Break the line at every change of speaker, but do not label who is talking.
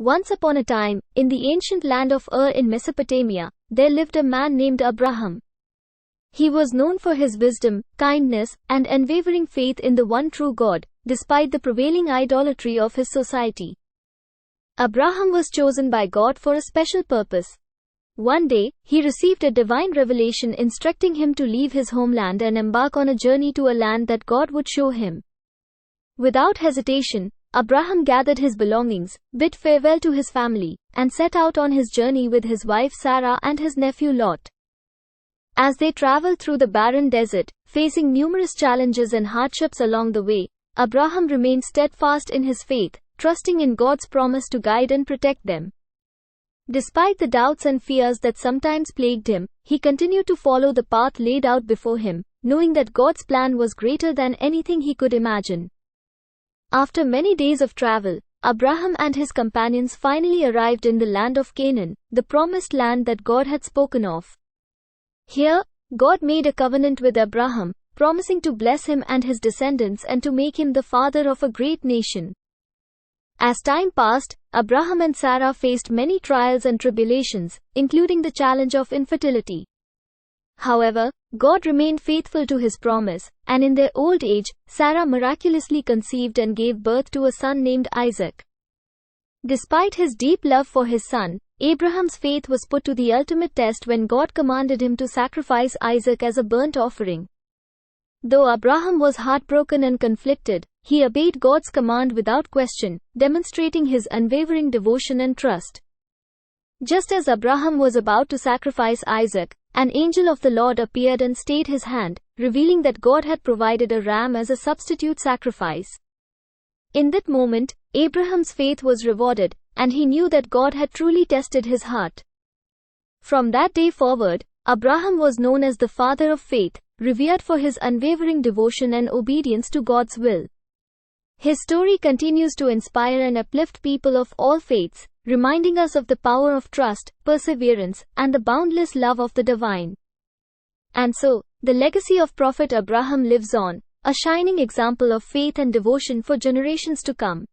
Once upon a time, in the ancient land of Ur in Mesopotamia, there lived a man named Abraham. He was known for his wisdom, kindness, and unwavering faith in the one true God, despite the prevailing idolatry of his society. Abraham was chosen by God for a special purpose. One day, he received a divine revelation instructing him to leave his homeland and embark on a journey to a land that God would show him. Without hesitation, Abraham gathered his belongings, bid farewell to his family, and set out on his journey with his wife Sarah and his nephew Lot. As they traveled through the barren desert, facing numerous challenges and hardships along the way, Abraham remained steadfast in his faith, trusting in God's promise to guide and protect them. Despite the doubts and fears that sometimes plagued him, he continued to follow the path laid out before him, knowing that God's plan was greater than anything he could imagine. After many days of travel, Abraham and his companions finally arrived in the land of Canaan, the promised land that God had spoken of. Here, God made a covenant with Abraham, promising to bless him and his descendants and to make him the father of a great nation. As time passed, Abraham and Sarah faced many trials and tribulations, including the challenge of infertility. However, God remained faithful to his promise, and in their old age, Sarah miraculously conceived and gave birth to a son named Isaac. Despite his deep love for his son, Abraham's faith was put to the ultimate test when God commanded him to sacrifice Isaac as a burnt offering. Though Abraham was heartbroken and conflicted, he obeyed God's command without question, demonstrating his unwavering devotion and trust. Just as Abraham was about to sacrifice Isaac, an angel of the Lord appeared and stayed his hand, revealing that God had provided a ram as a substitute sacrifice. In that moment, Abraham's faith was rewarded, and he knew that God had truly tested his heart. From that day forward, Abraham was known as the father of faith, revered for his unwavering devotion and obedience to God's will. His story continues to inspire and uplift people of all faiths, reminding us of the power of trust, perseverance, and the boundless love of the divine. And so, the legacy of Prophet Abraham lives on, a shining example of faith and devotion for generations to come.